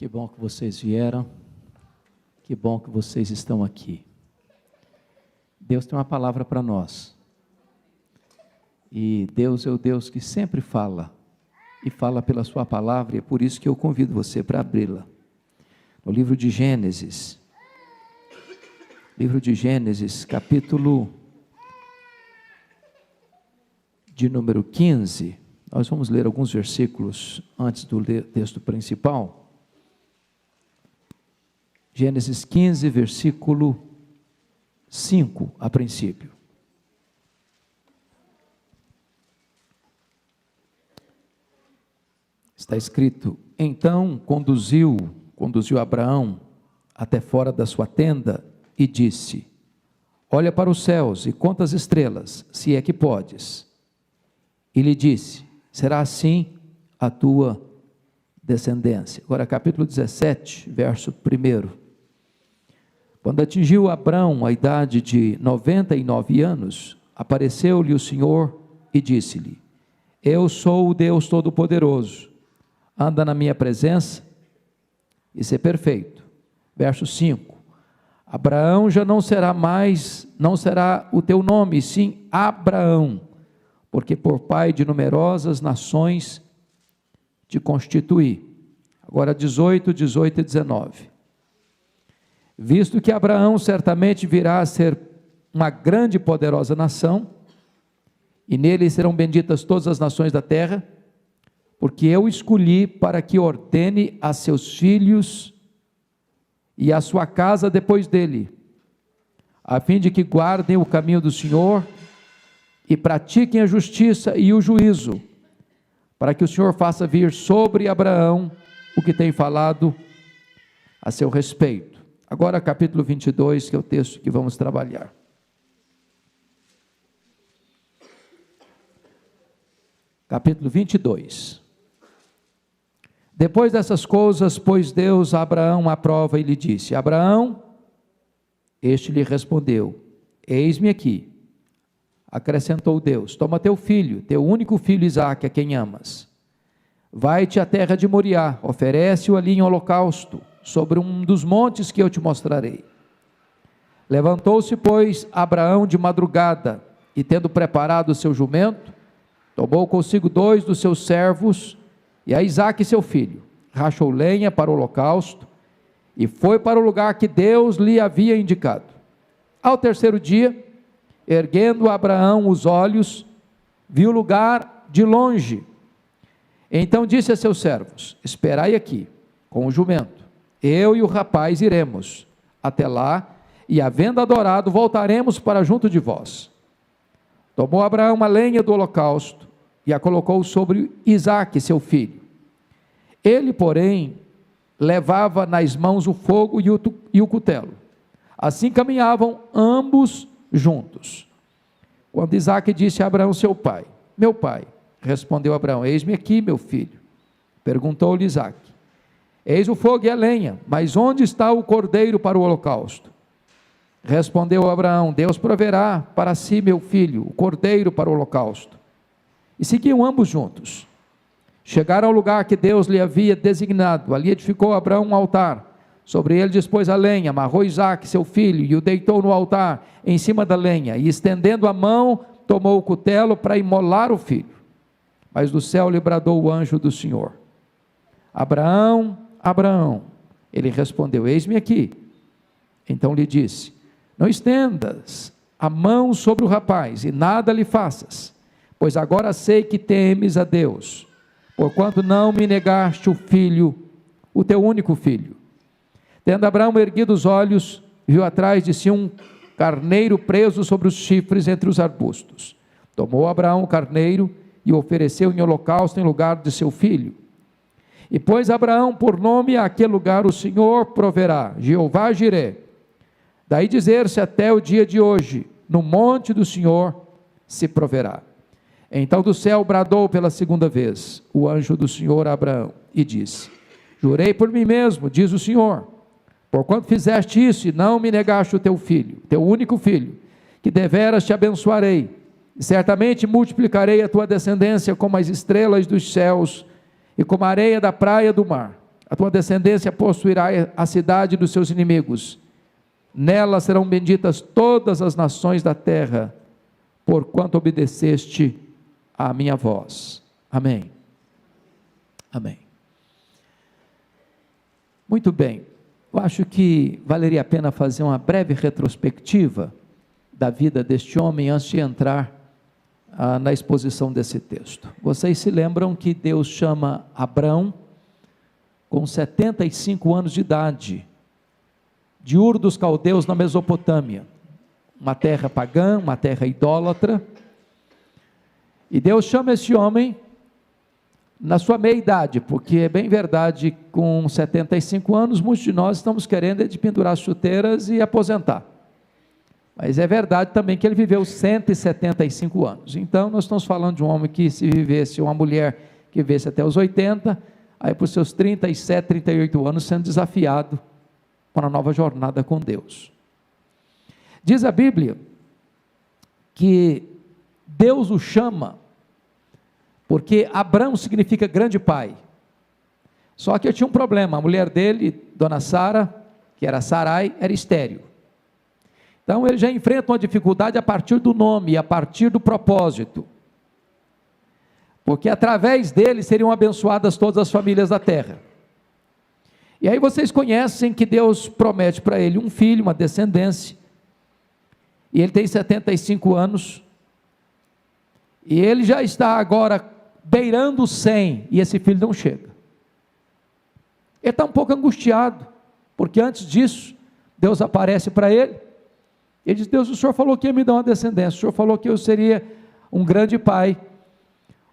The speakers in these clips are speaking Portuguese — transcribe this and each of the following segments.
Que bom que vocês vieram, que bom que vocês estão aqui. Deus tem uma palavra para nós, e Deus é o Deus que sempre fala, e fala pela sua palavra, e é por isso que eu convido você para abri-la. No livro de Gênesis, capítulo de número 15, nós vamos ler alguns versículos antes do texto principal. Gênesis 15, versículo 5, a princípio. Está escrito: então conduziu Abraão até fora da sua tenda e disse: olha para os céus e conta as estrelas, se é que podes. E lhe disse: será assim a tua descendência. Agora capítulo 17, verso 1. Quando atingiu Abrão a idade de 99 anos, apareceu-lhe o Senhor e disse-lhe: eu sou o Deus Todo-Poderoso, anda na minha presença e ser perfeito. Verso 5: Abraão já não será o teu nome, sim Abraão, porque por pai de numerosas nações te constituí. Agora 18 e 19. Visto que Abraão certamente virá a ser uma grande e poderosa nação, e nele serão benditas todas as nações da terra, porque eu escolhi para que ordene a seus filhos e a sua casa depois dele, a fim de que guardem o caminho do Senhor e pratiquem a justiça e o juízo, para que o Senhor faça vir sobre Abraão o que tem falado a seu respeito. Agora capítulo 22, que é o texto que vamos trabalhar. Capítulo 22. Depois dessas coisas, pôs Deus a Abraão à prova e lhe disse: Abraão, este lhe respondeu: eis-me aqui. Acrescentou Deus: toma teu filho, teu único filho Isaque, a quem amas. Vai-te à terra de Moriá, oferece-o ali em holocausto, sobre um dos montes que eu te mostrarei. Levantou-se, pois, Abraão de madrugada, e tendo preparado o seu jumento, tomou consigo 2 dos seus servos, e a Isaque seu filho, rachou lenha para o holocausto, e foi para o lugar que Deus lhe havia indicado. Ao terceiro dia, erguendo Abraão os olhos, viu o lugar de longe. Então disse a seus servos: esperai aqui, com o jumento, eu e o rapaz iremos até lá, e havendo adorado, voltaremos para junto de vós. Tomou Abraão a lenha do holocausto, e a colocou sobre Isaque, seu filho. Ele, porém, levava nas mãos o fogo e o cutelo. Assim caminhavam ambos juntos. Quando Isaque disse a Abraão, seu pai: meu pai. Respondeu Abraão: eis-me aqui, meu filho. Perguntou-lhe Isaque: eis o fogo e a lenha, mas onde está o cordeiro para o holocausto? Respondeu Abraão: Deus proverá para si, meu filho, o cordeiro para o holocausto. E seguiam ambos juntos. Chegaram ao lugar que Deus lhe havia designado. Ali edificou Abraão um altar. Sobre ele dispôs a lenha, amarrou Isaque, seu filho, e o deitou no altar, em cima da lenha. E estendendo a mão, tomou o cutelo para imolar o filho. Mas do céu lhe bradou o anjo do Senhor: Abraão, Abraão. Ele respondeu: eis-me aqui. Então lhe disse: não estendas a mão sobre o rapaz, e nada lhe faças, pois agora sei que temes a Deus, porquanto não me negaste o filho, o teu único filho. Tendo Abraão erguido os olhos, viu atrás de si um carneiro preso sobre os chifres entre os arbustos. Tomou Abraão o carneiro e o ofereceu em holocausto em lugar de seu filho. E pôs Abraão por nome àquele lugar: o Senhor proverá, Jeová Jiré. Daí dizer-se até o dia de hoje: no monte do Senhor se proverá. Então do céu bradou pela segunda vez o anjo do Senhor a Abraão e disse: jurei por mim mesmo, diz o Senhor, porquanto fizeste isso e não me negaste o teu filho, teu único filho, que deveras te abençoarei, e certamente multiplicarei a tua descendência como as estrelas dos céus e como a areia da praia do mar. A tua descendência possuirá a cidade dos seus inimigos. Nela serão benditas todas as nações da terra, porquanto obedeceste à minha voz. Amém. Amém. Muito bem. Eu acho que valeria a pena fazer uma breve retrospectiva da vida deste homem antes de entrar na exposição desse texto. Vocês se lembram que Deus chama Abrão com 75 anos de idade, de Ur dos Caldeus, na Mesopotâmia, uma terra pagã, uma terra idólatra, e Deus chama esse homem na sua meia-idade, porque é bem verdade, com 75 anos, muitos de nós estamos querendo de pendurar as chuteiras e aposentar, mas é verdade também que ele viveu 175 anos, então nós estamos falando de um homem que, se vivesse, uma mulher que vivesse até os 80, aí por seus 37, 38 anos, sendo desafiado para uma nova jornada com Deus. Diz a Bíblia que Deus o chama porque Abrão significa grande pai. Só que eu tinha um problema, a mulher dele, dona Sara, que era Sarai, era estéril. Então ele já enfrenta uma dificuldade a partir do nome, a partir do propósito, porque através dele seriam abençoadas todas as famílias da terra. E aí vocês conhecem que Deus promete para ele um filho, uma descendência, e ele tem 75 anos, e ele já está agora beirando 100, e esse filho não chega. Ele está um pouco angustiado, porque antes disso, Deus aparece para ele, ele diz: Deus, o Senhor falou que ia me dar uma descendência, o Senhor falou que eu seria um grande pai,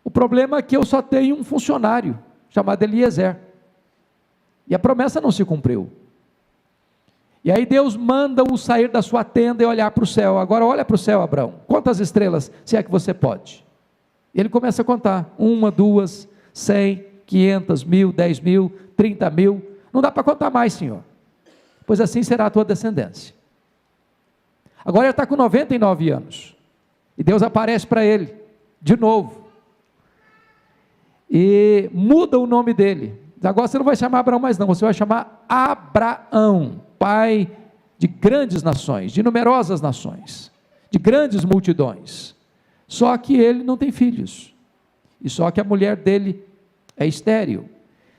o problema é que eu só tenho um funcionário, chamado Eliezer, e a promessa não se cumpriu. E aí Deus manda-o sair da sua tenda e olhar para o céu. Agora olha para o céu, Abrão, quantas estrelas, se é que você pode? Ele começa a contar, 1, 2, 100, 500, 1000, 10.000, 30.000, não dá para contar mais, Senhor, pois assim será a tua descendência. Agora ele está com 99 anos, e Deus aparece para ele, de novo, e muda o nome dele. Agora você não vai chamar Abraão mais não, você vai chamar Abraão, pai de grandes nações, de numerosas nações, de grandes multidões. Só que ele não tem filhos, e só que a mulher dele é estéril.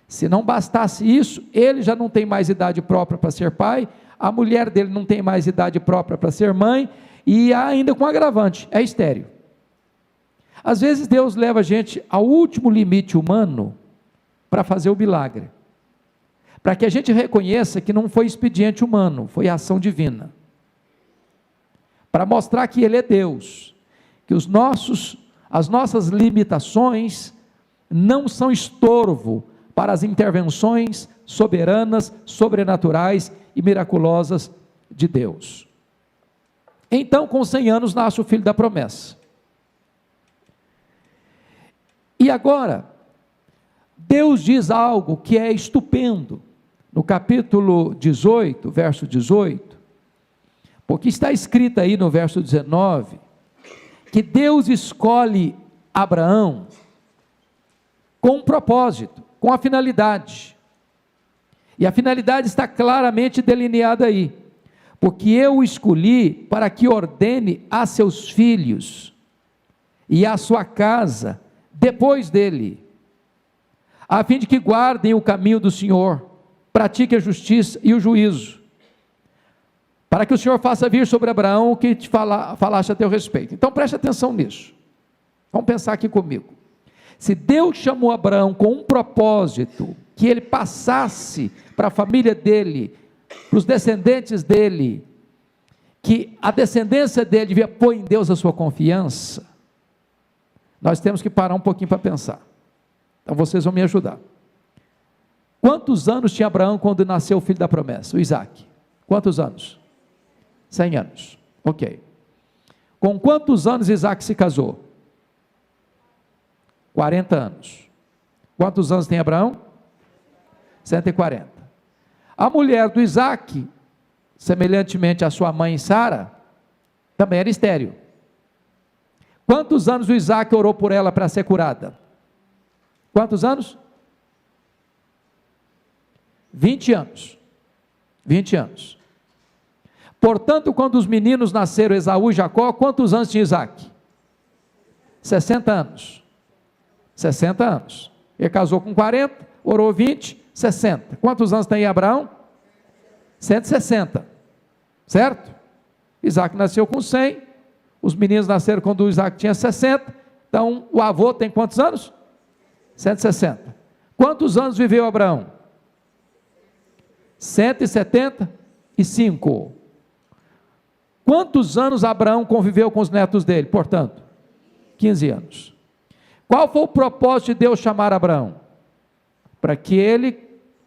Se não bastasse isso, ele já não tem mais idade própria para ser pai, a mulher dele não tem mais idade própria para ser mãe, e ainda com agravante, é estéril. Às vezes Deus leva a gente ao último limite humano para fazer o milagre, para que a gente reconheça que não foi expediente humano, foi ação divina, para mostrar que Ele é Deus, que as nossas limitações não são estorvo para as intervenções soberanas, sobrenaturais e miraculosas de Deus. Então, com 100 anos, nasce o filho da promessa. E agora, Deus diz algo que é estupendo, no capítulo 18, verso 18, porque está escrito aí no verso 19, que Deus escolhe Abraão com um propósito, com a finalidade, e a finalidade está claramente delineada aí, porque eu o escolhi para que ordene a seus filhos e a sua casa depois dele, a fim de que guardem o caminho do Senhor, pratiquem a justiça e o juízo, para que o Senhor faça vir sobre Abraão o que te falaste a teu respeito. Então preste atenção nisso, vamos pensar aqui comigo. Se Deus chamou Abraão com um propósito, que ele passasse para a família dele, para os descendentes dele, que a descendência dele devia pôr em Deus a sua confiança, nós temos que parar um pouquinho para pensar. Então vocês vão me ajudar. Quantos anos tinha Abraão quando nasceu o filho da promessa, o Isaac? Quantos anos? 100 anos, ok. Com quantos anos Isaac se casou? 40 anos. Quantos anos tem Abraão? 140. A mulher do Isaac, semelhantemente à sua mãe Sara, também era estéril. Quantos anos o Isaac orou por ela para ser curada? Quantos anos? 20 anos. 20 anos. Portanto, quando os meninos nasceram, Esaú e Jacó, quantos anos tinha Isaac? 60 anos. 60 anos. Ele casou com 40, orou 20, 60. Quantos anos tem Abraão? 160. Certo? Isaac nasceu com 100, os meninos nasceram quando o Isaac tinha 60, então o avô tem quantos anos? 160. Quantos anos viveu Abraão? 175. Quantos anos Abraão conviveu com os netos dele, portanto? 15 anos. Qual foi o propósito de Deus chamar Abraão? Para que ele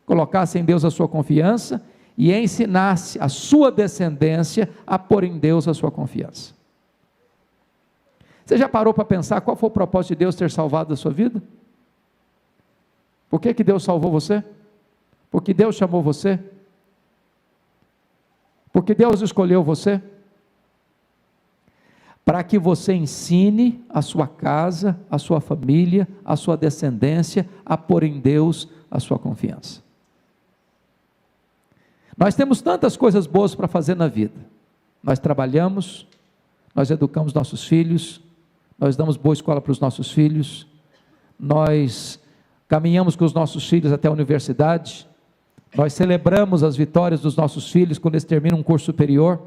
colocasse em Deus a sua confiança e ensinasse a sua descendência a pôr em Deus a sua confiança. Você já parou para pensar qual foi o propósito de Deus ter salvado a sua vida? Por que Deus salvou você? Porque Deus chamou você? Porque Deus escolheu você? Para que você ensine a sua casa, a sua família, a sua descendência a pôr em Deus a sua confiança. Nós temos tantas coisas boas para fazer na vida. Nós trabalhamos, nós educamos nossos filhos, nós damos boa escola para os nossos filhos, nós caminhamos com os nossos filhos até a universidade, nós celebramos as vitórias dos nossos filhos quando eles terminam um curso superior,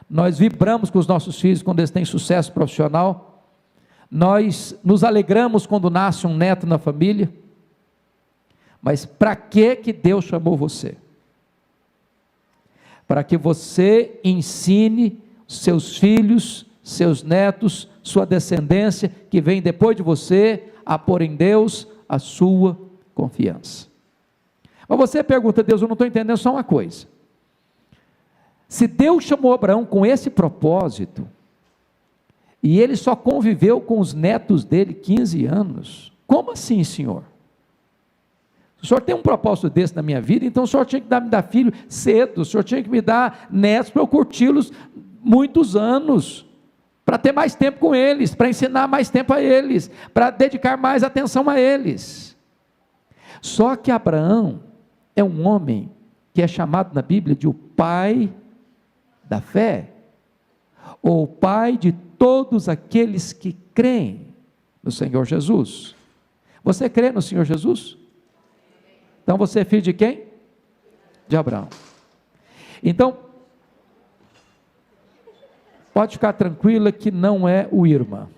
nós vibramos com os nossos filhos quando eles têm sucesso profissional, nós nos alegramos quando nasce um neto na família. Mas para que Deus chamou você? Para que você ensine seus filhos, seus netos, sua descendência, que vem depois de você, a pôr em Deus a sua confiança. Mas você pergunta: Deus, eu não estou entendendo só uma coisa. Se Deus chamou Abraão com esse propósito, e ele só conviveu com os netos dele 15 anos, como assim, Senhor? O Senhor tem um propósito desse na minha vida, então o Senhor tinha que me dar filho cedo, o Senhor tinha que me dar netos para eu curti-los muitos anos, para ter mais tempo com eles, para ensinar mais tempo a eles, para dedicar mais atenção a eles. Só que Abraão é um homem que é chamado na Bíblia de o pai da fé, ou o pai de todos aqueles que creem no Senhor Jesus. Você crê no Senhor Jesus? Então você é filho de quem? De Abraão. Então, pode ficar tranquila que não é o Irma.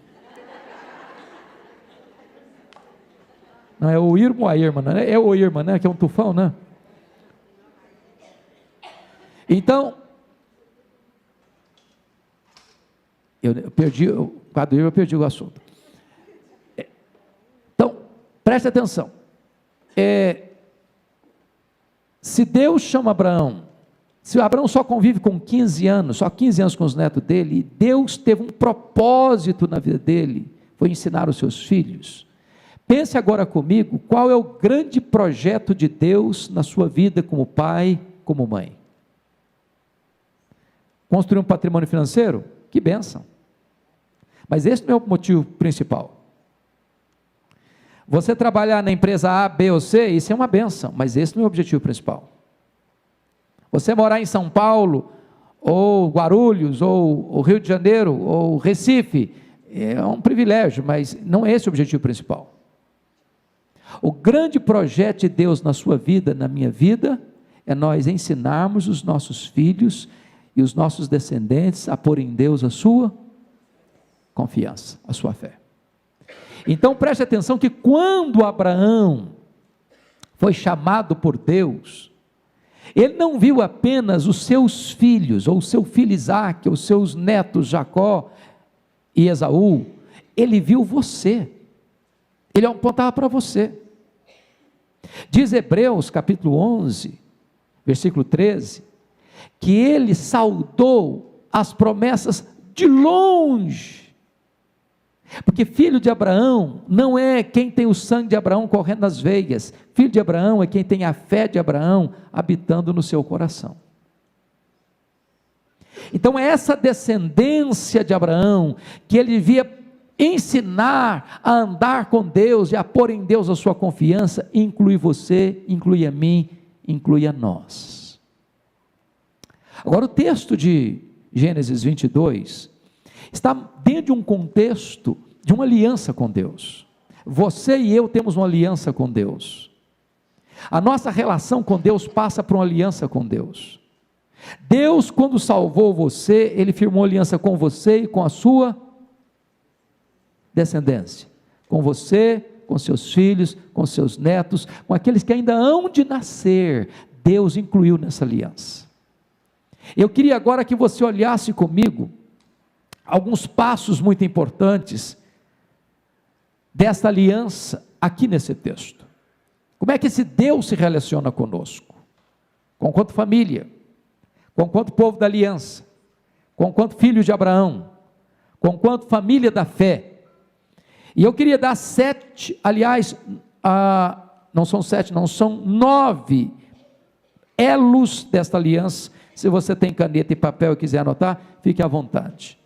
Não é o Irma ou a Irma, né? É o Irma, né? Que é um tufão, né? Então, eu perdi, por causa do Irma eu perdi o assunto. Então, preste atenção. Se Deus chama Abraão, se Abraão só convive com 15 anos, só 15 anos com os netos dele, e Deus teve um propósito na vida dele, foi ensinar os seus filhos. Pense agora comigo, qual é o grande projeto de Deus na sua vida como pai, como mãe? Construir um patrimônio financeiro? Que bênção! Mas esse não é o motivo principal. Você trabalhar na empresa A, B ou C, isso é uma bênção, mas esse não é o objetivo principal. Você morar em São Paulo, ou Guarulhos, ou Rio de Janeiro, ou Recife, é um privilégio, mas não é esse o objetivo principal. O grande projeto de Deus na sua vida, na minha vida, é nós ensinarmos os nossos filhos e os nossos descendentes a pôr em Deus a sua confiança, a sua fé. Então preste atenção que quando Abraão foi chamado por Deus, ele não viu apenas os seus filhos, ou o seu filho Isaque, ou os seus netos Jacó e Esaú, ele viu você, ele apontava para você. Diz Hebreus capítulo 11, versículo 13, que ele saudou as promessas de longe, porque filho de Abraão não é quem tem o sangue de Abraão correndo nas veias, filho de Abraão é quem tem a fé de Abraão habitando no seu coração. Então essa descendência de Abraão, que ele devia ensinar a andar com Deus e a pôr em Deus a sua confiança, inclui você, inclui a mim, inclui a nós. Agora, o texto de Gênesis 22 está dentro de um contexto de uma aliança com Deus. Você e eu temos uma aliança com Deus. A nossa relação com Deus passa por uma aliança com Deus. Deus, quando salvou você, Ele firmou aliança com você e com a sua descendência. Com você, com seus filhos, com seus netos, com aqueles que ainda hão de nascer. Deus incluiu nessa aliança. Eu queria agora que você olhasse comigo alguns passos muito importantes desta aliança aqui nesse texto. Como é que esse Deus se relaciona conosco? Com quanto família? Com quanto povo da aliança? Com quanto filhos de Abraão? Com quanto família da fé? E eu queria dar 7, aliás, não são 7, não, são 9 elos desta aliança. Se você tem caneta e papel e quiser anotar, fique à vontade.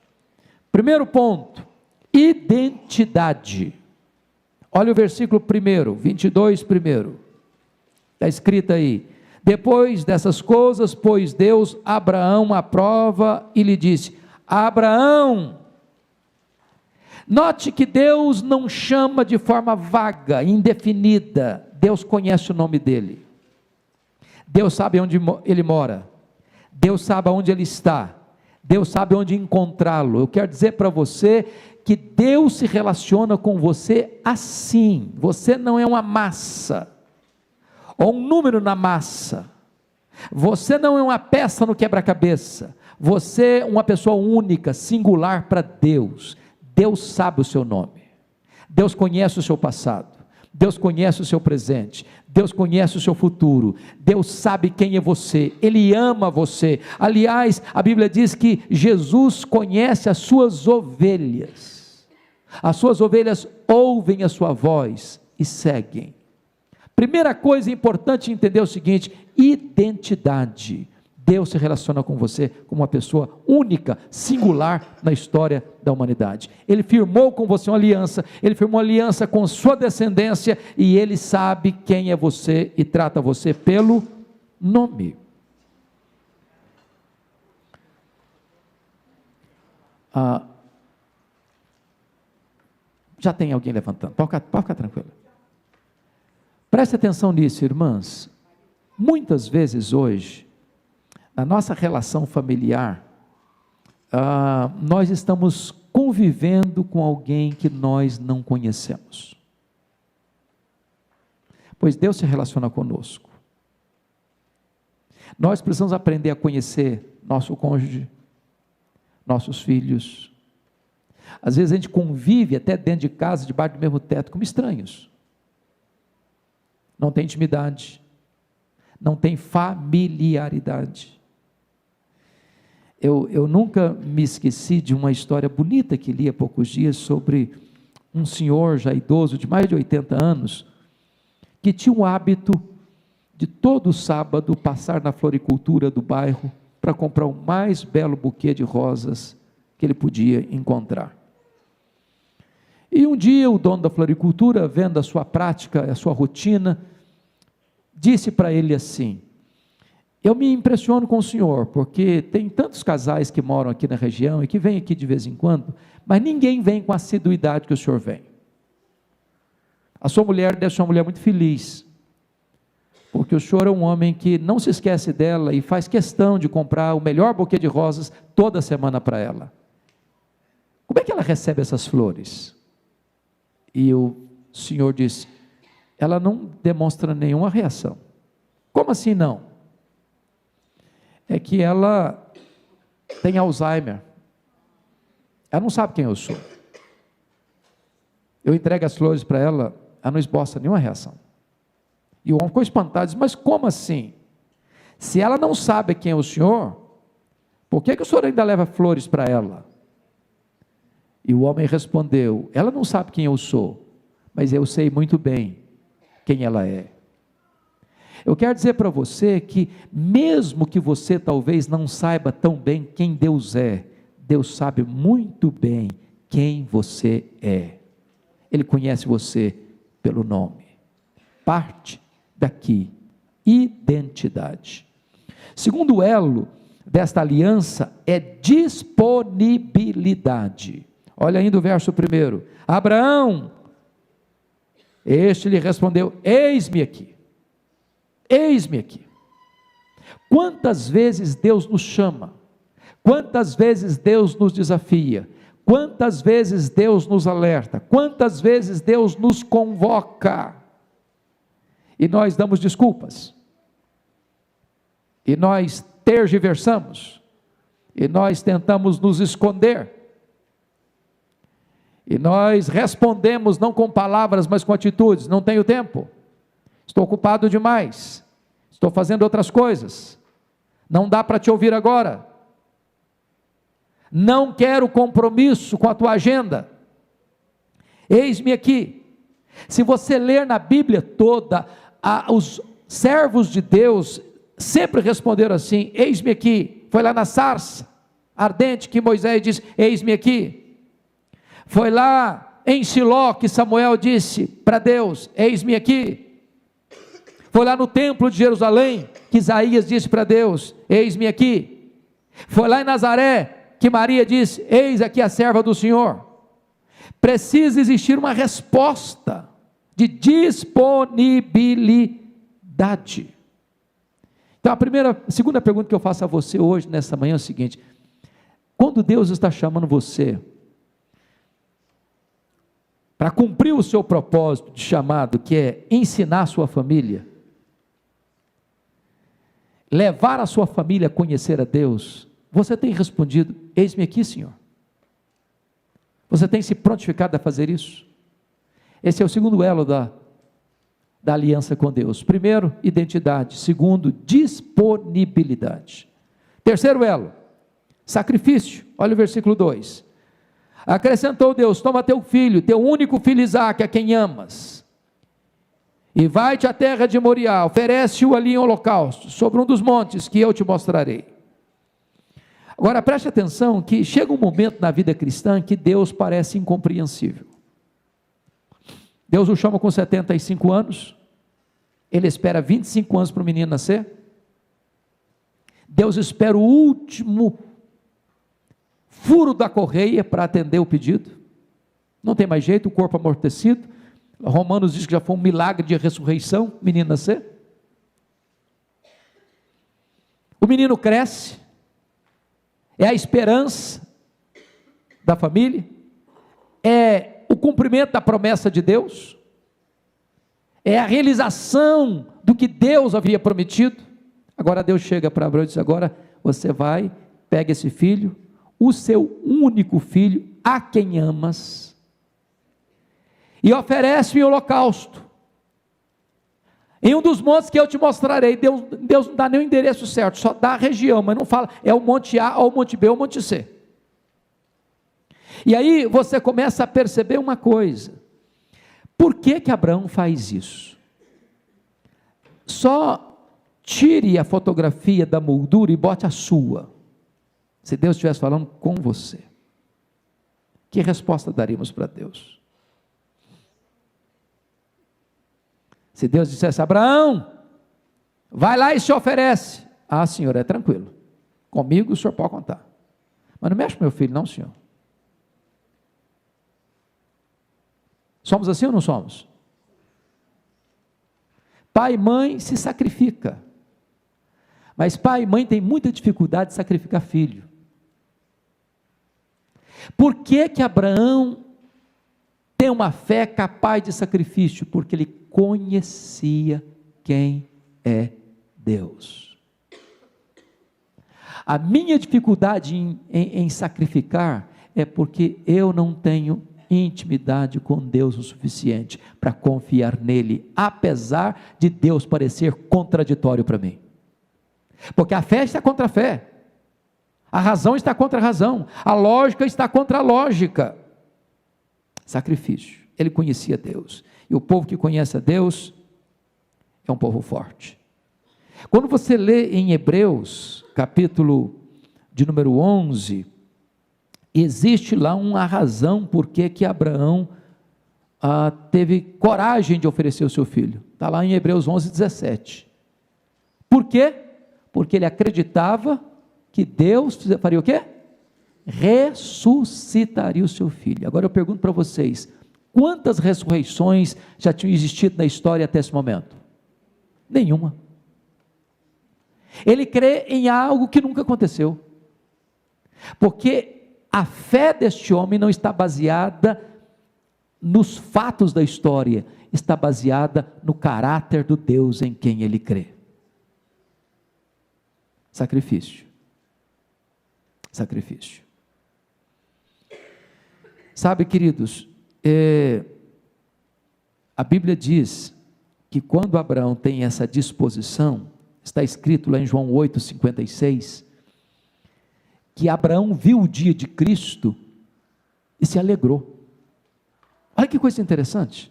Primeiro ponto, identidade. Olha o versículo 1, 22 primeiro, está escrito aí: depois dessas coisas, pôs Deus Abraão à prova e lhe disse: Abraão. Note que Deus não chama de forma vaga, indefinida. Deus conhece o nome dele, Deus sabe onde ele mora, Deus sabe onde ele está, Deus sabe onde encontrá-lo. Eu quero dizer para você que Deus se relaciona com você assim. Você não é uma massa, ou um número na massa. Você não é uma peça no quebra-cabeça. Você é uma pessoa única, singular para Deus. Deus sabe o seu nome, Deus conhece o seu passado, Deus conhece o seu presente, Deus conhece o seu futuro, Deus sabe quem é você, Ele ama você. Aliás, a Bíblia diz que Jesus conhece as suas ovelhas ouvem a sua voz e seguem. Primeira coisa importante entender é o seguinte: identidade. Deus se relaciona com você como uma pessoa única, singular na história da humanidade. Ele firmou com você uma aliança, Ele firmou uma aliança com sua descendência, e Ele sabe quem é você e trata você pelo nome. Já tem alguém levantando, pode ficar tranquilo. Preste atenção nisso, irmãs. Muitas vezes hoje, na nossa relação familiar, nós estamos convivendo com alguém que nós não conhecemos, pois Deus se relaciona conosco. Nós precisamos aprender a conhecer nosso cônjuge, nossos filhos. Às vezes a gente convive até dentro de casa, debaixo do mesmo teto, como estranhos. Não tem intimidade, não tem familiaridade. Eu nunca me esqueci de uma história bonita que li há poucos dias sobre um senhor já idoso, de mais de 80 anos, que tinha o hábito de todo sábado passar na floricultura do bairro para comprar o mais belo buquê de rosas que ele podia encontrar. E um dia o dono da floricultura, vendo a sua prática, a sua rotina, disse para ele assim: eu me impressiono com o senhor, porque tem tantos casais que moram aqui na região e que vêm aqui de vez em quando, mas ninguém vem com a assiduidade que o senhor vem. A sua mulher deve ser uma mulher muito feliz, porque o senhor é um homem que não se esquece dela e faz questão de comprar o melhor buquê de rosas toda semana para ela. Como é que ela recebe essas flores? E o senhor disse: ela não demonstra nenhuma reação. Como assim não? É que ela tem Alzheimer, ela não sabe quem eu sou. Eu entrego as flores para ela, ela não esboça nenhuma reação. E o homem ficou espantado, disse: mas como assim? Se ela não sabe quem é o senhor, por que o senhor ainda leva flores para ela? E o homem respondeu: ela não sabe quem eu sou, mas eu sei muito bem quem ela é. Eu quero dizer para você que, mesmo que você talvez não saiba tão bem quem Deus é, Deus sabe muito bem quem você é. Ele conhece você pelo nome. Parte daqui identidade. Segundo elo desta aliança é disponibilidade. Olha ainda o verso 1. Abraão, este lhe respondeu: eis-me aqui, eis-me aqui. Quantas vezes Deus nos chama, quantas vezes Deus nos desafia, quantas vezes Deus nos alerta, quantas vezes Deus nos convoca, e nós damos desculpas, e nós tergiversamos, e nós tentamos nos esconder, e nós respondemos não com palavras, mas com atitudes: não tenho tempo, estou ocupado demais, estou fazendo outras coisas, não dá para te ouvir agora, não quero compromisso com a tua agenda, eis-me aqui. Se você ler na Bíblia toda, os servos de Deus sempre responderam assim: eis-me aqui. Foi lá na sarça ardente que Moisés disse: eis-me aqui. Foi lá em Siló que Samuel disse para Deus: eis-me aqui. Foi lá no templo de Jerusalém que Isaías disse para Deus: eis-me aqui. Foi lá em Nazaré que Maria disse: eis aqui a serva do Senhor. Precisa existir uma resposta de disponibilidade. Então a segunda pergunta que eu faço a você hoje, nessa manhã, é o seguinte: quando Deus está chamando você para cumprir o seu propósito de chamado, que é ensinar a sua família, levar a sua família a conhecer a Deus, você tem respondido: eis-me aqui, Senhor? Você tem se prontificado a fazer isso? Esse é o segundo elo da aliança com Deus. Primeiro, identidade. Segundo, disponibilidade. Terceiro elo, sacrifício. Olha o versículo 2. Acrescentou Deus: toma teu filho, teu único filho Isaque, a quem amas, e vai-te à terra de Moriá, oferece-o ali em holocausto, sobre um dos montes que eu te mostrarei. Agora preste atenção que chega um momento na vida cristã que Deus parece incompreensível. Deus o chama com 75 anos, ele espera 25 anos para o menino nascer, Deus espera o último furo da correia para atender o pedido, não tem mais jeito, o corpo amortecido. Romanos diz que já foi um milagre de ressurreição, o menino nascer. O menino cresce, é a esperança da família, é o cumprimento da promessa de Deus, é a realização do que Deus havia prometido. Agora Deus chega para Abraão e diz: agora você vai, pega esse filho, o seu único filho, a quem amas, e oferece em holocausto, em um dos montes que eu te mostrarei. Deus não dá nem o endereço certo, só dá a região, mas não fala, é o monte A, ou o monte B, ou o monte C. E aí você começa a perceber uma coisa: por que Abraão faz isso? Só tire a fotografia da moldura e bote a sua. Se Deus estivesse falando com você, que resposta daríamos para Deus? Se Deus dissesse: Abraão, vai lá e se oferece. Ah, Senhor, é tranquilo, comigo o Senhor pode contar, mas não mexe com meu filho não, Senhor. Somos assim ou não somos? Pai e mãe se sacrifica, mas pai e mãe tem muita dificuldade de sacrificar filho. Por que Abraão tem uma fé capaz de sacrifício? Porque ele conhecia quem é Deus. A minha dificuldade em sacrificar é porque eu não tenho intimidade com Deus o suficiente para confiar nele, apesar de Deus parecer contraditório para mim, porque a fé está contra a fé, a razão está contra a razão, a lógica está contra a lógica. Sacrifício. Ele conhecia Deus, e o povo que conhece a Deus é um povo forte. Quando você lê em Hebreus, capítulo de número 11, existe lá uma razão por que Abraão teve coragem de oferecer o seu filho. Está lá em Hebreus 11, 17. Por quê? Porque ele acreditava que Deus faria o quê? Ressuscitaria o seu filho. Agora eu pergunto para vocês, quantas ressurreições já tinham existido na história até esse momento? Nenhuma. Ele crê em algo que nunca aconteceu, porque a fé deste homem não está baseada nos fatos da história, está baseada no caráter do Deus em quem ele crê. Sacrifício. Sacrifício. Sabe, queridos, a Bíblia diz que quando Abraão tem essa disposição, está escrito lá em João 8,56, que Abraão viu o dia de Cristo e se alegrou. Olha que coisa interessante.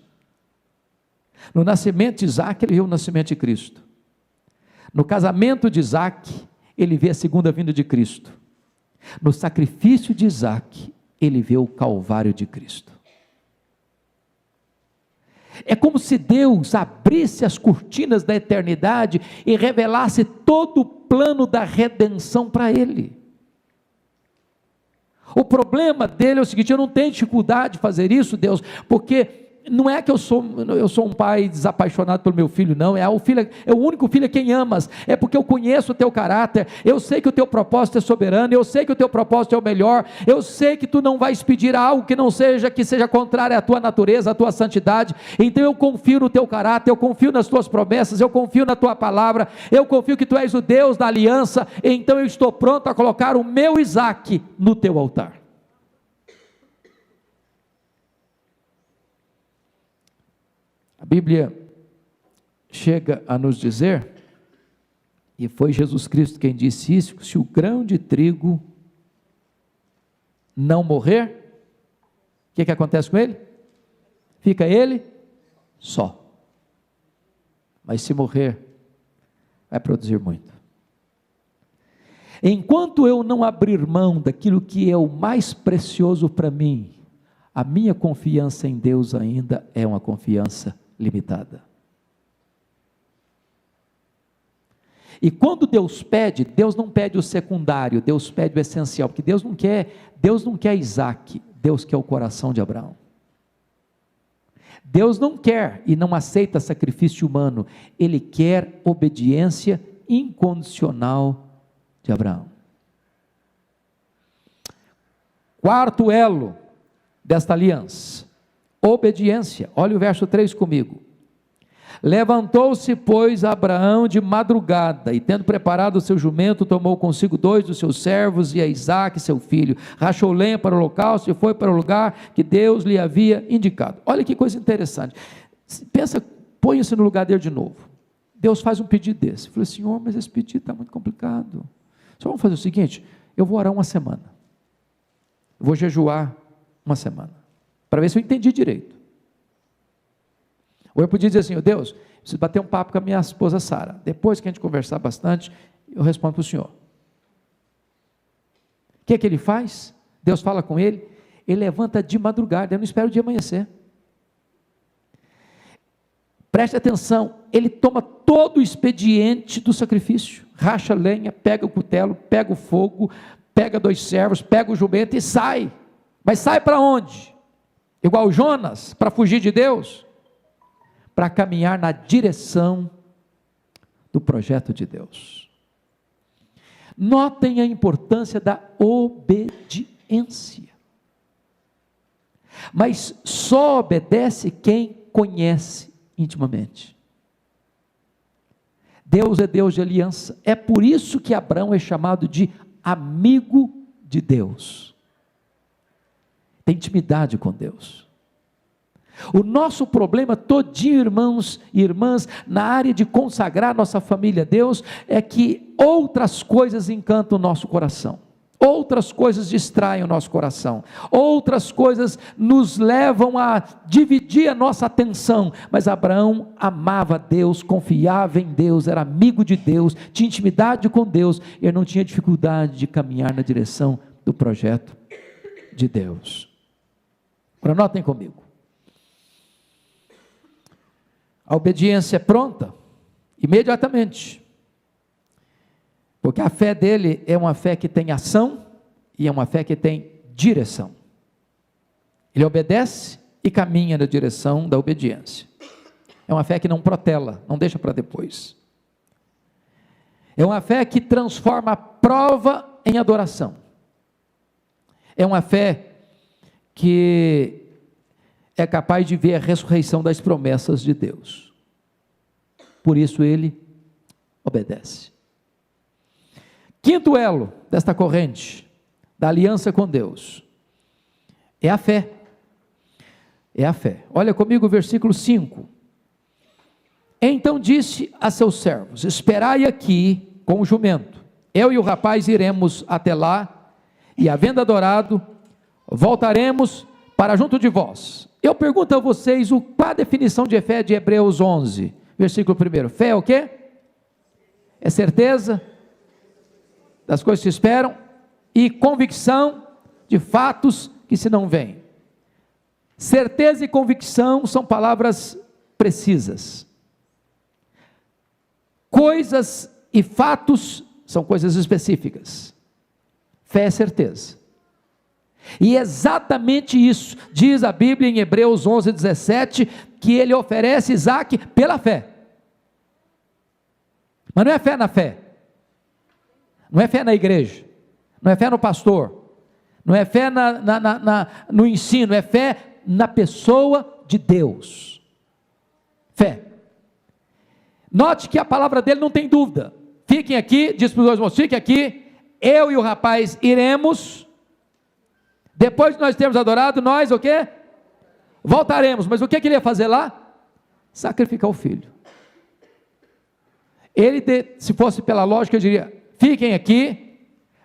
No nascimento de Isaac, ele viu o nascimento de Cristo. No casamento de Isaac, ele vê a segunda vinda de Cristo. No sacrifício de Isaac, ele vê o Calvário de Cristo. É como se Deus abrisse as cortinas da eternidade e revelasse todo o plano da redenção para ele. O problema dele é o seguinte: eu não tenho dificuldade de fazer isso, Deus, porque não é que eu sou um pai desapaixonado pelo meu filho, não, é o único filho a quem amas, é porque eu conheço o teu caráter, eu sei que o teu propósito é soberano, eu sei que o teu propósito é o melhor, eu sei que tu não vais pedir algo que seja contrário à tua natureza, à tua santidade, então eu confio no teu caráter, eu confio nas tuas promessas, eu confio na tua palavra, eu confio que tu és o Deus da aliança, então eu estou pronto a colocar o meu Isaque no teu altar. A Bíblia chega a nos dizer, e foi Jesus Cristo quem disse isso, que se o grão de trigo não morrer, o que acontece com ele? Fica ele só. Mas se morrer, vai produzir muito. Enquanto eu não abrir mão daquilo que é o mais precioso para mim, a minha confiança em Deus ainda é uma confiança limitada. E quando Deus pede, Deus não pede o secundário, Deus pede o essencial, porque Deus não quer Isaac, Deus quer o coração de Abraão. Deus não quer e não aceita sacrifício humano, Ele quer obediência incondicional de Abraão. Quarto elo desta aliança, obediência. Olha o verso 3 comigo. Levantou-se, pois, Abraão de madrugada, e tendo preparado o seu jumento, tomou consigo 2 dos seus servos e a Isaque, seu filho, rachou lenha para o holocausto e foi para o lugar que Deus lhe havia indicado. Olha que coisa interessante. Pensa, ponha-se no lugar dele de novo. Deus faz um pedido desse. Eu falei, Senhor, mas esse pedido está muito complicado. Só vamos fazer o seguinte, eu vou orar uma semana. Eu vou jejuar uma semana, para ver se eu entendi direito. Ou eu podia dizer assim, oh Deus, preciso bater um papo com a minha esposa Sara, depois que a gente conversar bastante, eu respondo para o Senhor. O que é que ele faz? Deus fala com ele, ele levanta de madrugada, ele não espera o dia amanhecer. Preste atenção, ele toma todo o expediente do sacrifício, racha lenha, pega o cutelo, pega o fogo, pega 2 servos, pega o jumento e sai. Mas sai para onde? Igual Jonas, para fugir de Deus? Para caminhar na direção do projeto de Deus. Notem a importância da obediência. Mas só obedece quem conhece intimamente. Deus é Deus de aliança. É por isso que Abraão é chamado de amigo de Deus. Tem intimidade com Deus. O nosso problema todinho, irmãos e irmãs, na área de consagrar nossa família a Deus, é que outras coisas encantam o nosso coração, outras coisas distraem o nosso coração, outras coisas nos levam a dividir a nossa atenção, mas Abraão amava Deus, confiava em Deus, era amigo de Deus, tinha intimidade com Deus, e ele não tinha dificuldade de caminhar na direção do projeto de Deus. Agora notem comigo, a obediência é pronta, imediatamente, Porque a fé dele é uma fé que tem ação e é uma fé que tem direção. Ele obedece e caminha na direção da obediência. É uma fé que não protela, não deixa para depois. É uma fé que transforma a prova em adoração. É uma fé que é capaz de ver a ressurreição das promessas de Deus. Por isso ele obedece. Quinto elo desta corrente, da aliança com Deus, é a fé. É a fé. Olha comigo o versículo 5. Então disse a seus servos: esperai aqui com o jumento, eu e o rapaz iremos até lá, e havendo adorado, voltaremos para junto de vós. Eu pergunto a vocês, qual a definição de fé de Hebreus 11, versículo 1? Fé é o quê? É certeza das coisas que se esperam, e convicção de fatos que se não veem. Certeza e convicção são palavras precisas. Coisas e fatos são coisas específicas. Fé é certeza. E exatamente isso diz a Bíblia em Hebreus 11:17, que ele oferece Isaac pela fé. Mas não é fé na fé, não é fé na igreja, não é fé no pastor, não é fé no ensino, é fé na pessoa de Deus. Fé. Note que a palavra dele não tem dúvida. Fiquem aqui, diz para os dois irmãos, fiquem aqui, eu e o rapaz iremos, depois de nós termos adorado, nós o quê? Voltaremos. Mas o que ele ia fazer lá? Sacrificar o filho. Ele, se fosse pela lógica, eu diria: fiquem aqui,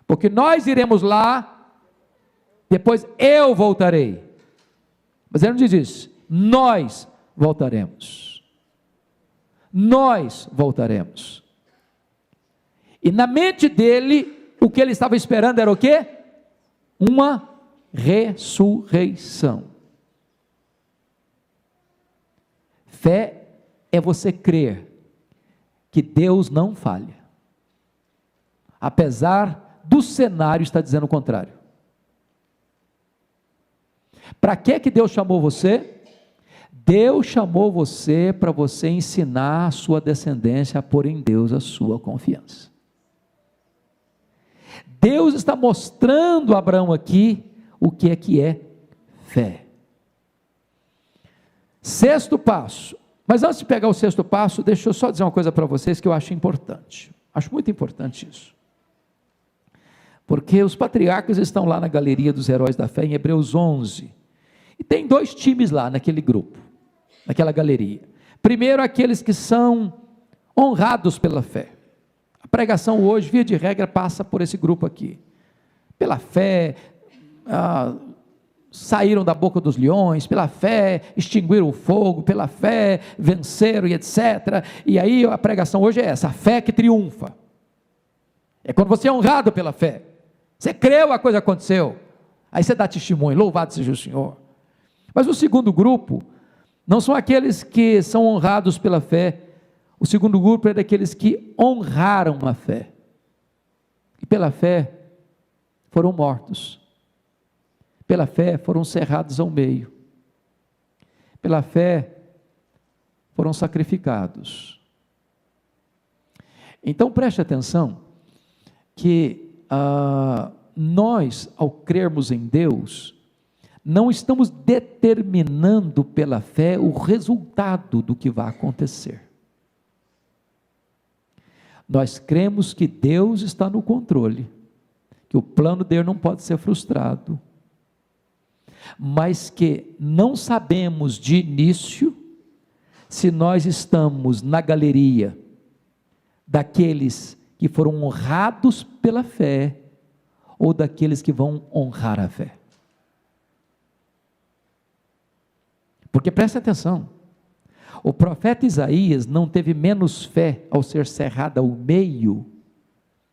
porque nós iremos lá, depois eu voltarei. Mas ele não diz isso. Nós voltaremos. Nós voltaremos. E na mente dele, o que ele estava esperando era o quê? Uma ressurreição. Fé é você crer que Deus não falha, apesar do cenário estar dizendo o contrário. Para que Deus chamou você? Deus chamou você para você ensinar a sua descendência a pôr em Deus a sua confiança. Deus está mostrando a Abraão aqui o que é fé. Sexto passo. Mas antes de pegar o sexto passo, deixa eu só dizer uma coisa para vocês que eu acho importante. Acho muito importante isso. Porque os patriarcas estão lá na galeria dos heróis da fé, em Hebreus 11. E tem dois times lá naquele grupo, naquela galeria. Primeiro, aqueles que são honrados pela fé. A pregação hoje, via de regra, passa por esse grupo aqui. Pela fé, saíram da boca dos leões, pela fé, extinguiram o fogo, pela fé, venceram e etc. E aí a pregação hoje é essa: a fé que triunfa. É quando você é honrado pela fé. Você creu, a coisa aconteceu. Aí você dá testemunho, louvado seja o Senhor. Mas o segundo grupo não são aqueles que são honrados pela fé. O segundo grupo é daqueles que honraram a fé. E pela fé foram mortos. Pela fé foram cerrados ao meio. Pela fé foram sacrificados. Então preste atenção que nós, ao crermos em Deus, não estamos determinando pela fé o resultado do que vai acontecer. Nós cremos que Deus está no controle, que o plano dele não pode ser frustrado, mas que não sabemos de início se nós estamos na galeria daqueles que foram honrados pela fé ou daqueles que vão honrar a fé. Porque presta atenção, o profeta Isaías não teve menos fé ao ser cerrado ao meio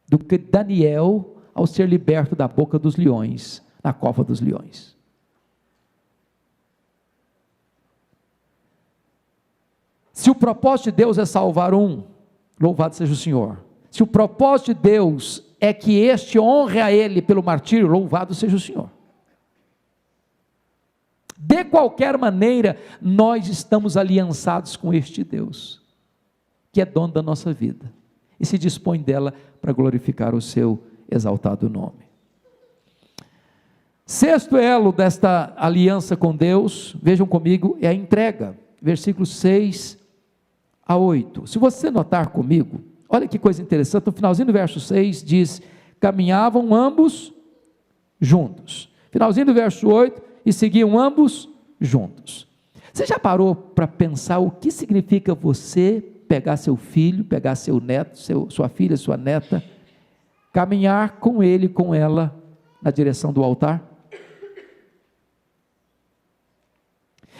do que Daniel ao ser liberto da boca dos leões, na cova dos leões. Se o propósito de Deus é salvar um, louvado seja o Senhor. Se o propósito de Deus é que este honre a Ele pelo martírio, louvado seja o Senhor. De qualquer maneira, nós estamos aliançados com este Deus, que é dono da nossa vida, e se dispõe dela para glorificar o seu exaltado nome. Sexto elo desta aliança com Deus, vejam comigo, é a entrega, versículos 6 a 8. Se você notar comigo, olha que coisa interessante, no finalzinho do verso 6 diz, caminhavam ambos juntos. Finalzinho do verso 8, e seguiam ambos juntos. Você já parou para pensar o que significa você pegar seu filho, pegar seu neto, sua filha, sua neta, caminhar com ele, com ela, na direção do altar?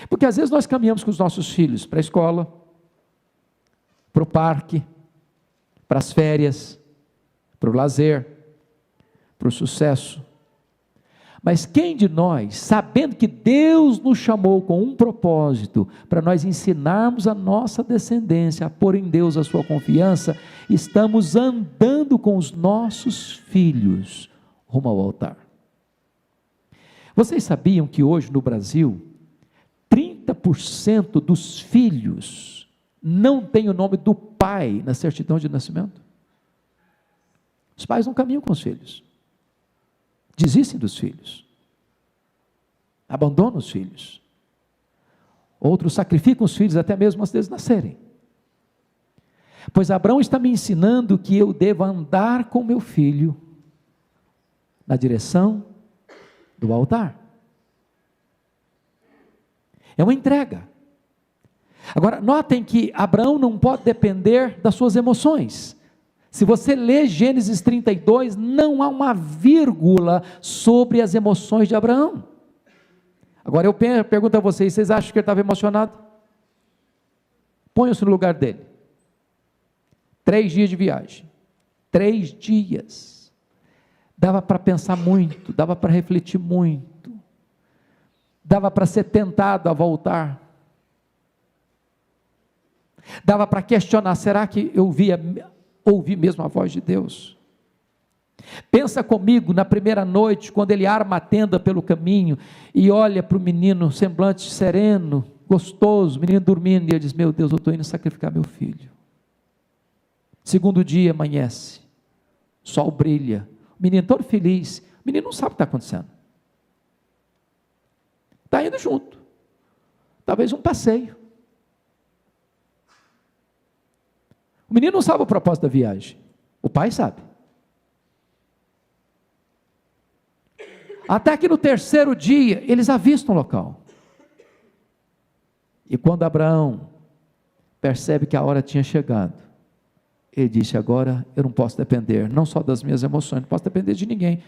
Porque às vezes nós caminhamos com os nossos filhos para a escola, para o parque, para as férias, para o lazer, para o sucesso. Mas quem de nós, sabendo que Deus nos chamou com um propósito, para nós ensinarmos a nossa descendência a pôr em Deus a sua confiança, estamos andando com os nossos filhos rumo ao altar? Vocês sabiam que hoje no Brasil, 30% dos filhos não tem o nome do pai na certidão de nascimento? Os pais não caminham com os filhos, desistem dos filhos, abandonam os filhos, outros sacrificam os filhos até mesmo antes deles nascerem. Pois Abraão está me ensinando que eu devo andar com meu filho na direção do altar. É uma entrega. Agora, notem que Abraão não pode depender das suas emoções. Se você lê Gênesis 32, não há uma vírgula sobre as emoções de Abraão. Agora eu pergunto a vocês acham que ele estava emocionado? Ponham-se no lugar dele. 3 dias de viagem. 3 dias. Dava para pensar muito, dava para refletir muito. Dava para ser tentado a voltar. Dava para questionar, será que eu ouvi mesmo a voz de Deus? Pensa comigo na primeira noite, quando ele arma a tenda pelo caminho, e olha para o menino, semblante sereno, gostoso, o menino dormindo, e ele diz, meu Deus, eu estou indo sacrificar meu filho. Segundo dia amanhece, sol brilha, o menino todo feliz, o menino não sabe o que está acontecendo, está indo junto, talvez um passeio. O menino não sabe o propósito da viagem, o pai sabe. Até que no 3º dia, eles avistam o local. E quando Abraão percebe que a hora tinha chegado, ele disse, agora eu não posso depender, não só das minhas emoções, não posso depender de ninguém,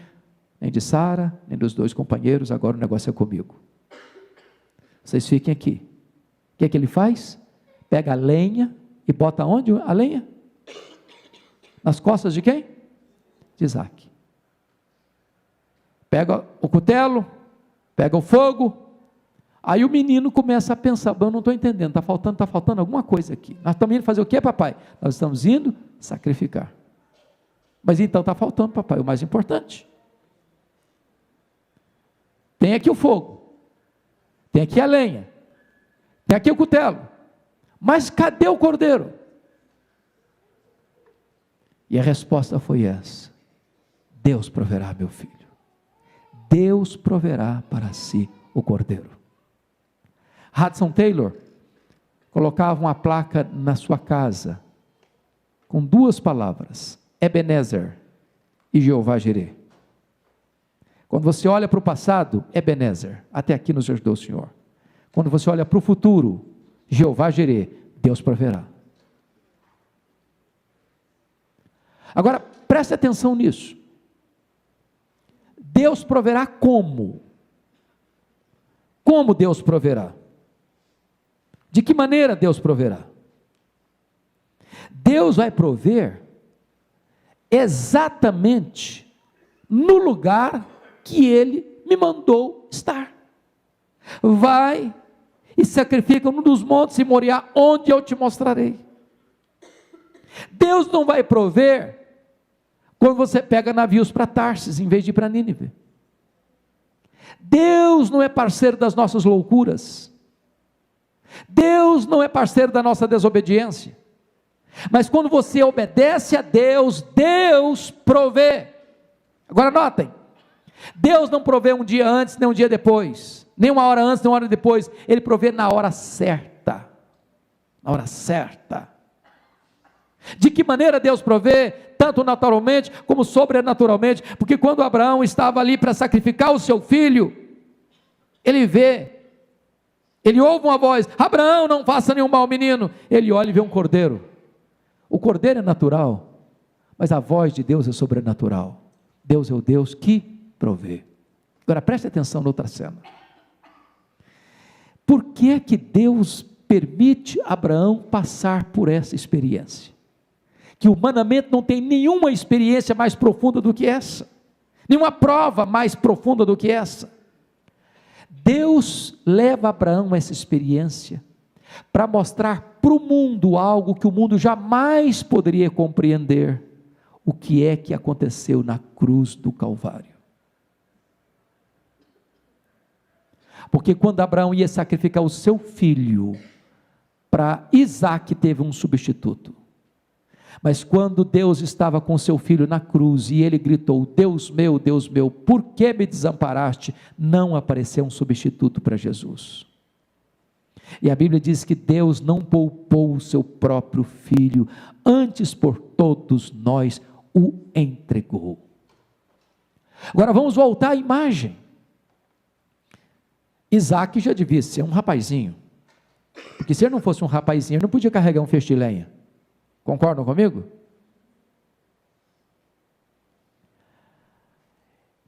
nem de Sara, nem dos 2 companheiros, agora o negócio é comigo. Vocês fiquem aqui. O que é que ele faz? Pega a lenha, e bota onde a lenha? Nas costas de quem? De Isaac. Pega o cutelo, pega o fogo, aí o menino começa a pensar, eu não estou entendendo, está faltando alguma coisa aqui. Nós estamos indo fazer o quê, papai? Nós estamos indo sacrificar. Mas então está faltando, papai, o mais importante. Tem aqui o fogo, tem aqui a lenha, tem aqui o cutelo, mas cadê o cordeiro? E a resposta foi essa: Deus proverá, meu filho. Deus proverá para si o cordeiro. Hudson Taylor colocava uma placa na sua casa com 2 palavras: Ebenezer e Jeová Jireh. Quando você olha para o passado, Ebenezer, até aqui nos ajudou o Senhor. Quando você olha para o futuro, Jeová Jireh, Deus proverá. Agora, preste atenção nisso. Deus proverá como? Como Deus proverá? De que maneira Deus proverá? Deus vai prover exatamente no lugar que Ele me mandou estar. Vai e sacrifica num dos montes e Moriá, onde eu te mostrarei. Deus não vai prover quando você pega navios para Tarsis, em vez de ir para Nínive. Deus não é parceiro das nossas loucuras. Deus não é parceiro da nossa desobediência. Mas quando você obedece a Deus, Deus provê. Agora notem, Deus não provê um dia antes, nem um dia depois, nem uma hora antes, nem uma hora depois. Ele provê na hora certa. Na hora certa. De que maneira Deus provê? Tanto naturalmente como sobrenaturalmente. Porque quando Abraão estava ali para sacrificar o seu filho, ele ouve uma voz: Abraão, não faça nenhum mal ao menino. Ele olha e vê um cordeiro. O cordeiro é natural, mas a voz de Deus é sobrenatural. Deus é o Deus que provê. Agora preste atenção noutra cena. Por que é que Deus permite Abraão passar por essa experiência? Que humanamente não tem nenhuma experiência mais profunda do que essa, nenhuma prova mais profunda do que essa. Deus leva Abraão a essa experiência para mostrar para o mundo algo que o mundo jamais poderia compreender: o que é que aconteceu na cruz do Calvário. Porque quando Abraão ia sacrificar o seu filho, para Isaque teve um substituto. Mas quando Deus estava com seu filho na cruz e ele gritou: Deus meu, por que me desamparaste? Não apareceu um substituto para Jesus. E a Bíblia diz que Deus não poupou o seu próprio filho, antes por todos nós o entregou. Agora vamos voltar à imagem. Isaque já devia ser um rapazinho, porque se ele não fosse um rapazinho, ele não podia carregar um feixe de lenha. Concordam comigo?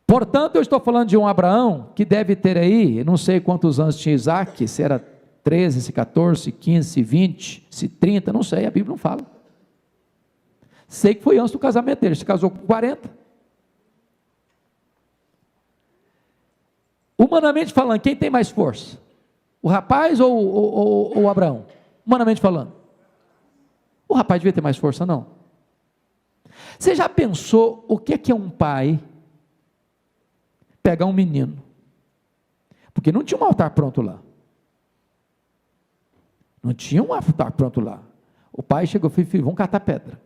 Portanto, eu estou falando de um Abraão que deve ter aí, não sei quantos anos tinha Isaque, se era 13, se 14, 15, se 20, se 30, não sei, a Bíblia não fala. Sei que foi antes do casamento dele, ele se casou com 40. Humanamente falando, quem tem mais força? O rapaz ou o Abraão? Humanamente falando. O rapaz devia ter mais força, não? Você já pensou o que é um pai pegar um menino? Porque não tinha um altar pronto lá. Não tinha um altar pronto lá. O pai chegou e falou: filho, vamos catar pedra.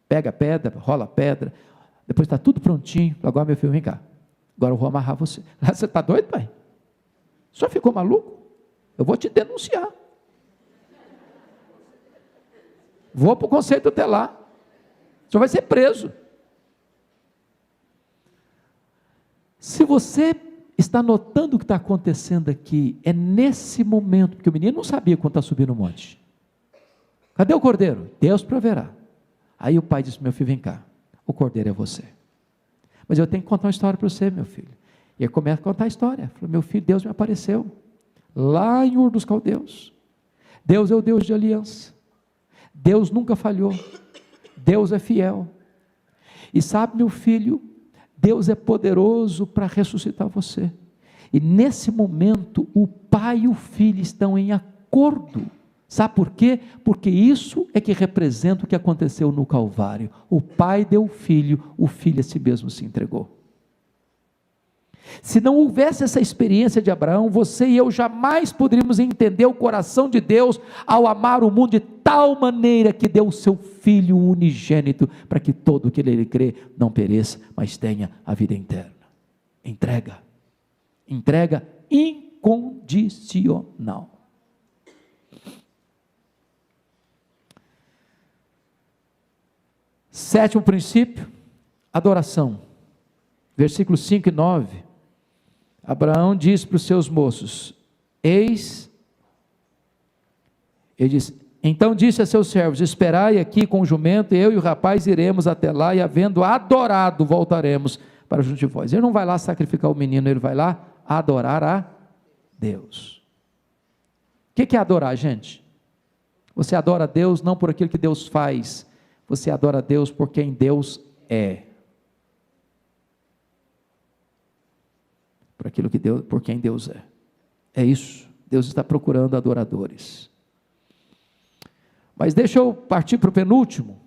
Pega a pedra, rola a pedra. Depois está tudo prontinho. Agora, meu filho, vem cá. Agora eu vou amarrar você. Você está doido, pai? Só ficou maluco? Eu vou te denunciar. Vou para o conselho tutelar. Você vai ser preso. Se você está notando o que está acontecendo aqui, é nesse momento, porque o menino não sabia quando está subindo o monte. Cadê o cordeiro? Deus proverá. Aí o pai disse: meu filho, vem cá, o cordeiro é você. Mas eu tenho que contar uma história para você, meu filho. E ele começa a contar a história. Falou: meu filho, Deus me apareceu lá em Ur dos Caldeus. Deus é o Deus de aliança. Deus nunca falhou. Deus é fiel. E sabe, meu filho, Deus é poderoso para ressuscitar você. E nesse momento, o pai e o filho estão em acordo. Sabe por quê? Porque isso é que representa o que aconteceu no Calvário. O pai deu o filho a si mesmo se entregou. Se não houvesse essa experiência de Abraão, você e eu jamais poderíamos entender o coração de Deus ao amar o mundo de tal maneira que deu o seu Filho unigênito, para que todo o que nele crê não pereça, mas tenha a vida eterna. Entrega incondicional. Sétimo princípio, adoração. Versículos 5 e 9. Abraão diz para os seus moços: ele diz: então disse a seus servos: esperai aqui com o jumento, eu e o rapaz iremos até lá, e havendo adorado, voltaremos para junto de vós. Ele não vai lá sacrificar o menino, ele vai lá adorar a Deus. O que é adorar, gente? Você adora a Deus não por aquilo que Deus faz, você adora a Deus por quem Deus é. Por quem Deus é. É isso. Deus está procurando adoradores. Mas deixa eu partir para o penúltimo.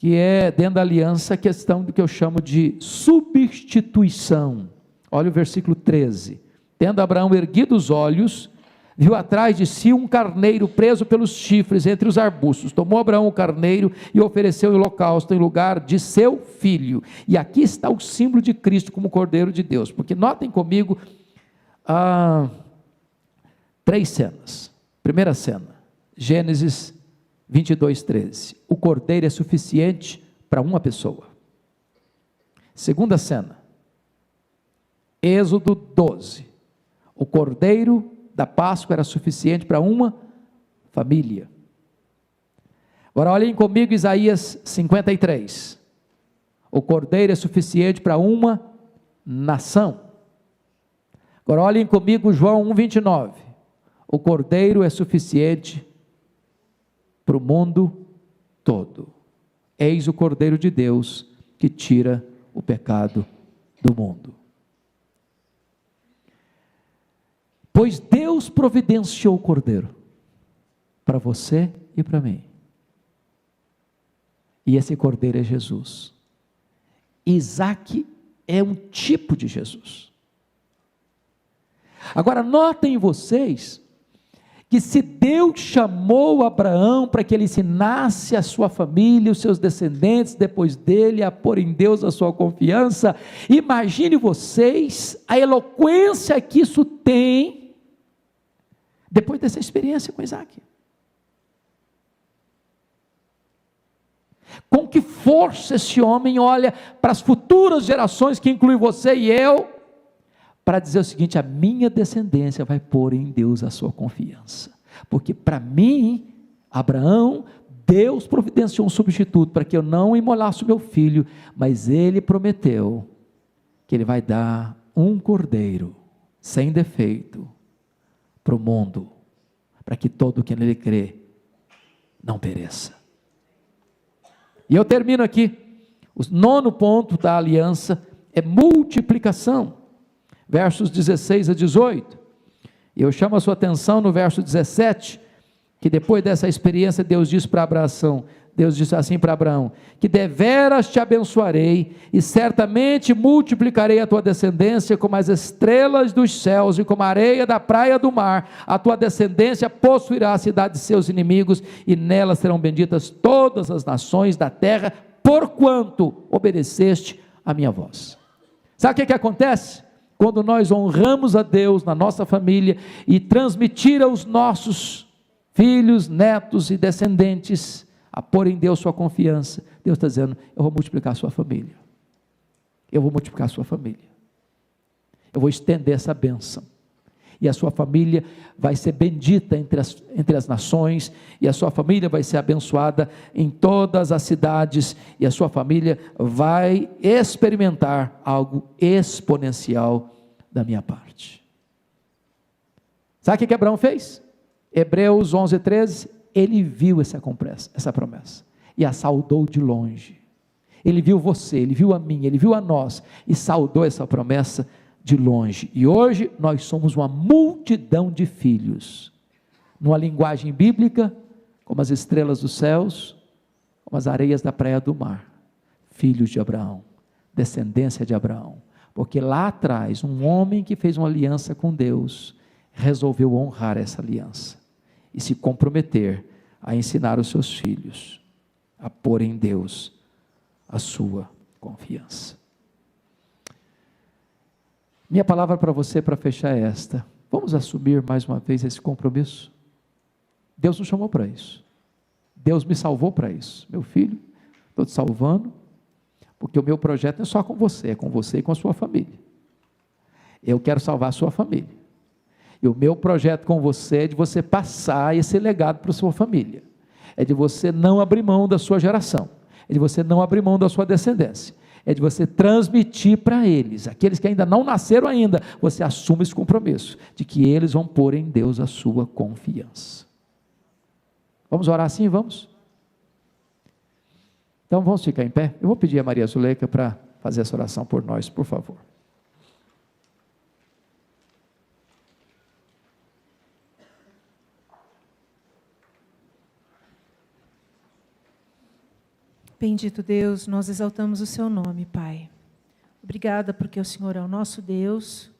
que é dentro da aliança a questão do que eu chamo de substituição. Olha o versículo 13: tendo Abraão erguido os olhos, viu atrás de si um carneiro preso pelos chifres entre os arbustos. Tomou Abraão o carneiro e ofereceu em holocausto em lugar de seu filho. E aqui está o símbolo de Cristo como Cordeiro de Deus, porque notem comigo 3 cenas. Primeira cena, Gênesis 22:13. O cordeiro é suficiente para uma pessoa. Segunda cena, Êxodo 12. O cordeiro da Páscoa era suficiente para uma família. Agora olhem comigo Isaías 53. O cordeiro é suficiente para uma nação. Agora olhem comigo João 1:29. O cordeiro é suficiente para o mundo todo. Eis o Cordeiro de Deus que tira o pecado do mundo. Pois Deus providenciou o Cordeiro para você e para mim. E esse Cordeiro é Jesus. Isaac é um tipo de Jesus. Agora notem vocês que se Deus chamou Abraão para que ele ensinasse a sua família, os seus descendentes depois dele a pôr em Deus a sua confiança, imagine vocês a eloquência que isso tem depois dessa experiência com Isaac. Com que força esse homem olha para as futuras gerações, que inclui você e eu, para dizer o seguinte: a minha descendência vai pôr em Deus a sua confiança, porque para mim, Abraão, Deus providenciou um substituto para que eu não imolasse o meu filho, mas ele prometeu que ele vai dar um cordeiro sem defeito para o mundo, para que todo que nele crê não pereça. E eu termino aqui. O 9º ponto da aliança é multiplicação, versos 16 a 18. Eu chamo a sua atenção no verso 17, que depois dessa experiência Deus disse para Abraão, Deus disse assim para Abraão, que deveras te abençoarei, e certamente multiplicarei a tua descendência como as estrelas dos céus, e como a areia da praia do mar. A tua descendência possuirá a cidade de seus inimigos, e nela serão benditas todas as nações da terra, porquanto obedeceste a minha voz. Sabe o que acontece? Quando nós honramos a Deus na nossa família, e transmitir aos nossos filhos, netos e descendentes a pôr em Deus sua confiança, Deus está dizendo: eu vou multiplicar a sua família, eu vou multiplicar a sua família, eu vou estender essa bênção, e a sua família vai ser bendita entre as nações, e a sua família vai ser abençoada em todas as cidades, e a sua família vai experimentar algo exponencial da minha parte. Sabe o que Abraão fez? Hebreus 11:13, ele viu essa promessa, e a saudou de longe. Ele viu você, ele viu a mim, ele viu a nós, e saudou essa promessa de longe. E hoje nós somos uma multidão de filhos, numa linguagem bíblica, como as estrelas dos céus, como as areias da praia do mar, filhos de Abraão, descendência de Abraão, porque lá atrás, um homem que fez uma aliança com Deus, resolveu honrar essa aliança, e se comprometer a ensinar os seus filhos a pôr em Deus a sua confiança. Minha palavra para você, para fechar, é esta: vamos assumir mais uma vez esse compromisso. Deus nos chamou para isso, Deus me salvou para isso. Meu filho, estou te salvando, porque o meu projeto não é só com você, é com você e com a sua família. Eu quero salvar a sua família, e o meu projeto com você é de você passar esse legado para a sua família, é de você não abrir mão da sua geração, é de você não abrir mão da sua descendência, é de você transmitir para eles, aqueles que ainda não nasceram ainda, você assume esse compromisso, de que eles vão pôr em Deus a sua confiança. Vamos orar assim? Vamos? Então vamos ficar em pé. Eu vou pedir a Maria Zuleika para fazer essa oração por nós, por favor. Bendito Deus, nós exaltamos o seu nome, Pai. Obrigada porque o Senhor é o nosso Deus.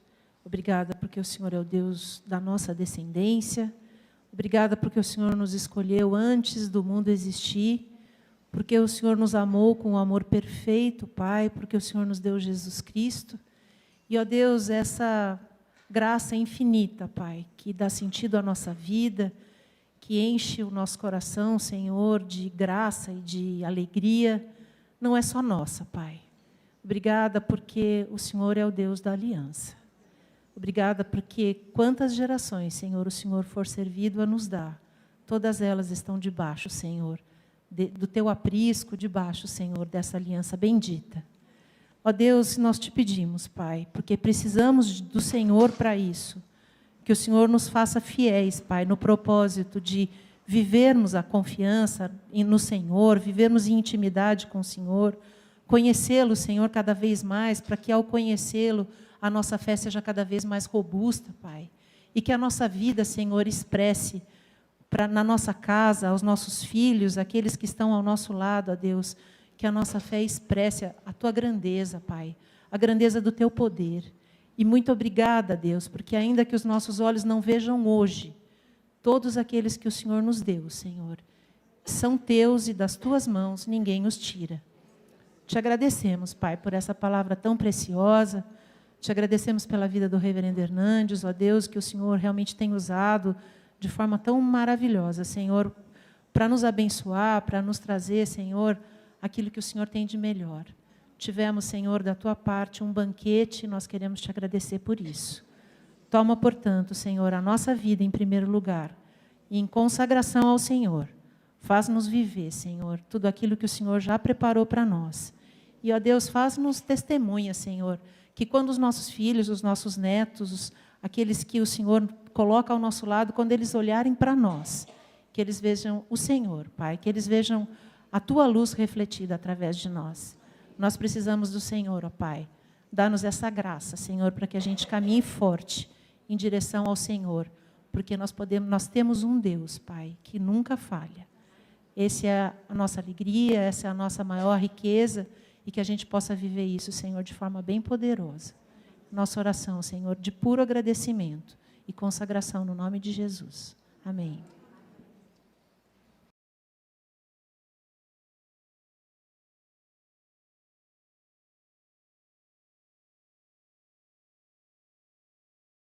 Obrigada porque o Senhor é o Deus da nossa descendência. Obrigada porque o Senhor nos escolheu antes do mundo existir. Porque o Senhor nos amou com um amor perfeito, Pai. Porque o Senhor nos deu Jesus Cristo. E, ó Deus, essa graça infinita, Pai, que dá sentido à nossa vida, que enche o nosso coração, Senhor, de graça e de alegria, não é só nossa, Pai. Obrigada porque o Senhor é o Deus da aliança. Obrigada porque quantas gerações, Senhor, o Senhor for servido a nos dar, todas elas estão debaixo, Senhor, do teu aprisco, debaixo, Senhor, dessa aliança bendita. Ó Deus, nós te pedimos, Pai, porque precisamos do Senhor para isso, que o Senhor nos faça fiéis, Pai, no propósito de vivermos a confiança no Senhor, vivermos em intimidade com o Senhor, conhecê-lo, Senhor, cada vez mais, para que ao conhecê-lo, a nossa fé seja cada vez mais robusta, Pai. E que a nossa vida, Senhor, expresse na nossa casa, aos nossos filhos, aqueles que estão ao nosso lado, ó Deus, que a nossa fé expresse a tua grandeza, Pai, a grandeza do teu poder. E muito obrigada, Deus, porque ainda que os nossos olhos não vejam hoje, todos aqueles que o Senhor nos deu, Senhor, são teus e das tuas mãos ninguém os tira. Te agradecemos, Pai, por essa palavra tão preciosa. Te agradecemos pela vida do reverendo Hernandes, ó Deus, que o Senhor realmente tem usado de forma tão maravilhosa, Senhor, para nos abençoar, para nos trazer, Senhor, aquilo que o Senhor tem de melhor. Tivemos, Senhor, da tua parte um banquete, e nós queremos te agradecer por isso. Toma, portanto, Senhor, a nossa vida em primeiro lugar, e em consagração ao Senhor. Faz-nos viver, Senhor, tudo aquilo que o Senhor já preparou para nós. E, ó Deus, faz-nos testemunha, Senhor, que quando os nossos filhos, os nossos netos, aqueles que o Senhor coloca ao nosso lado, quando eles olharem para nós, que eles vejam o Senhor, Pai, que eles vejam a tua luz refletida através de nós. Nós precisamos do Senhor, ó Pai. Dá-nos essa graça, Senhor, para que a gente caminhe forte em direção ao Senhor, porque nós temos um Deus, Pai, que nunca falha. Essa é a nossa alegria, essa é a nossa maior riqueza, e que a gente possa viver isso, Senhor, de forma bem poderosa. Nossa oração, Senhor, de puro agradecimento e consagração no nome de Jesus. Amém.